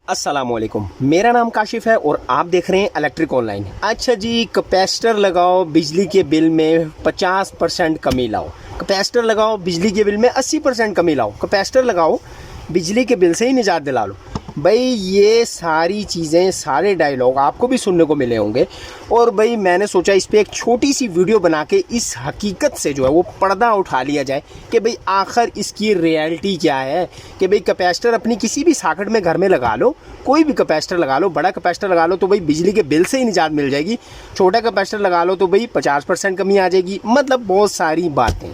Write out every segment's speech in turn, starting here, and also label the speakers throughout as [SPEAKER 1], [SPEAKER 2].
[SPEAKER 1] अस्सलामुअलैकुम, मेरा नाम काशिफ है और आप देख रहे हैं इलेक्ट्रिक ऑनलाइन। अच्छा जी, कैपेसिटर लगाओ बिजली के बिल में 50% कमी लाओ। कैपेसिटर लगाओ बिजली के बिल में 80% कमी लाओ। कैपेसिटर लगाओ बिजली के बिल से ही निजात दिला लो। भाई ये सारी चीज़ें, सारे डायलॉग आपको भी सुनने को मिले होंगे और भाई मैंने सोचा इस पर एक छोटी सी वीडियो बना के इस हकीकत से जो है वो पर्दा उठा लिया जाए कि भाई आखिर इसकी रियलिटी क्या है। कि भाई कैपेसिटर अपनी किसी भी सॉकेट में घर में लगा लो, कोई भी कैपेसिटर लगा लो, बड़ा कैपेसिटर लगा लो तो भाई बिजली के बिल से ही निजात मिल जाएगी। छोटा कैपेसिटर लगा लो तो भाई 50% कमी आ जाएगी। मतलब बहुत सारी बातें।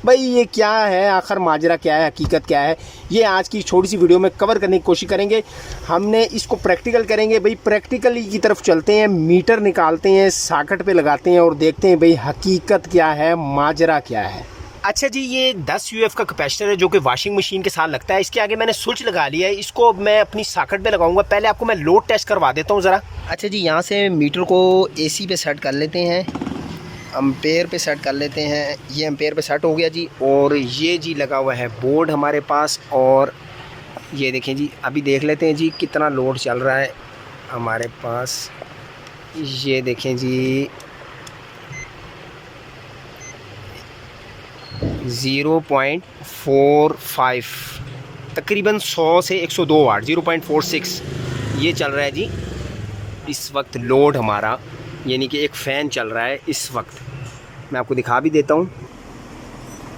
[SPEAKER 1] भाई ये क्या है, आखिर माजरा क्या है, हकीकत क्या है, ये आज की छोटी सी वीडियो में कवर करने की कोशिश करेंगे। हमने इसको प्रैक्टिकल करेंगे। भाई प्रैक्टिकली की तरफ चलते हैं, मीटर निकालते हैं, सॉकेट पे लगाते हैं और देखते हैं भाई हकीकत क्या है, माजरा क्या है। अच्छा जी, ये 10 UF का कैपेसिटर है जो कि वॉशिंग मशीन के साथ लगता है। इसके आगे मैंने स्विच लगा लिया है, इसको मैं अपनी सॉकेट पे लगाऊंगा। पहले आपको मैं लोड टेस्ट करवा देता हूँ ज़रा। अच्छा जी, यहाँ से मीटर को AC पे सेट कर लेते हैं, एम्पेयर पे सेट कर लेते हैं। ये एम्पेयर पे सेट हो गया जी। और ये जी लगा हुआ है बोर्ड हमारे पास। और ये देखें जी, अभी देख लेते हैं जी कितना लोड चल रहा है हमारे पास। ये देखें जी 0.45, तकरीबन 100 से 102 वाट, 0.46 ये चल रहा है जी इस वक्त लोड हमारा। यानी कि एक फ़ैन चल रहा है इस वक्त। मैं आपको दिखा भी देता हूँ।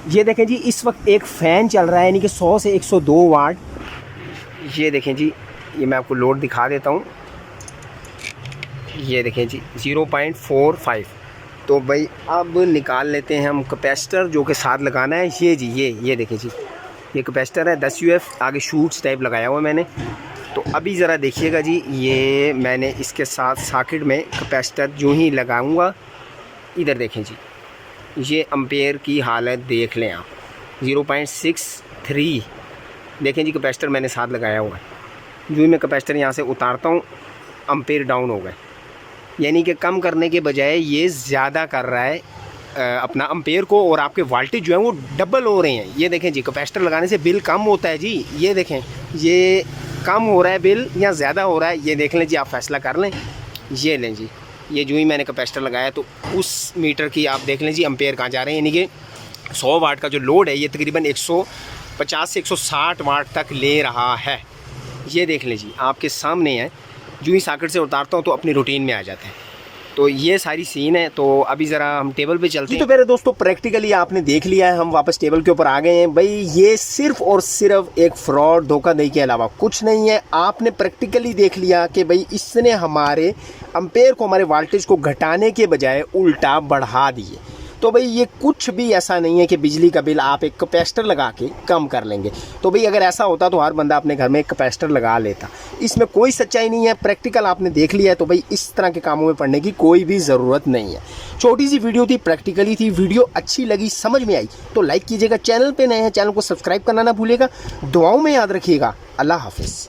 [SPEAKER 1] ये देखें जी, इस वक्त एक फ़ैन चल रहा है यानी कि 100 से 102 वाट। ये देखें जी, ये मैं आपको लोड दिखा देता हूँ। ये देखें जी 0.45। तो भाई अब निकाल लेते हैं हम कैपेसिटर जो कि साथ लगाना है। ये जी ये देखें जी, ये कैपेसिटर है 10 UF, आगे शूट्स टाइप लगाया हुआ मैंने। तो अभी ज़रा देखिएगा जी, ये मैंने इसके साथ सॉकेट में कैपेसिटर जो ही लगाऊंगा, इधर देखें जी, ये एम्पेयर की हालत देख लें आप, 0.63 देखें जी कैपेसिटर मैंने साथ लगाया हुआ है। जो ही मैं कैपेसिटर यहाँ से उतारता हूँ, एम्पेयर डाउन हो गए। यानी कि कम करने के बजाय ये ज़्यादा कर रहा है अपना एम्पेयर को, और आपके वोल्टेज जो है वो डबल हो रहे हैं। ये देखें जी, कैपेसिटर लगाने से बिल कम होता है जी। ये देखें, ये कम हो रहा है बिल या ज़्यादा हो रहा है, ये देख लें जी, आप फैसला कर लें। ये लें जी, ये जो ही मैंने कैपेसिटर लगाया तो उस मीटर की आप देख लें जी एम्पेयर कहाँ जा रहे हैं। यानी कि 100 वाट का जो लोड है ये तकरीबन 150 से 160 वाट तक ले रहा है। ये देख लें जी, आपके सामने है। जो ही सॉकेट से उतारता हूँ तो अपनी रूटीन में आ जाते हैं। तो ये सारी सीन है। तो अभी ज़रा हम टेबल पे चलते हैं। तो मेरे दोस्तों, प्रैक्टिकली आपने देख लिया है, हम वापस टेबल के ऊपर आ गए हैं। भाई ये सिर्फ और सिर्फ एक फ्रॉड, धोखाधड़ी के अलावा कुछ नहीं है। आपने प्रैक्टिकली देख लिया कि भाई इसने हमारे एम्पेयर को, हमारे वोल्टेज को घटाने के बजाय उल्टा बढ़ा दिए। तो भाई ये कुछ भी ऐसा नहीं है कि बिजली का बिल आप एक कैपेसिटर लगा के कम कर लेंगे। तो भाई अगर ऐसा होता तो हर बंदा अपने घर में एक कैपेसिटर लगा लेता। इसमें कोई सच्चाई नहीं है। प्रैक्टिकल आपने देख लिया है तो भाई इस तरह के कामों में पड़ने की कोई भी ज़रूरत नहीं है। छोटी सी वीडियो थी, प्रैक्टिकली थी। वीडियो अच्छी लगी, समझ में आई तो लाइक कीजिएगा। चैनल पर नए हैं, चैनल को सब्सक्राइब करना ना भूलिएगा। दुआओं में याद रखिएगा। अल्लाह हाफिज़।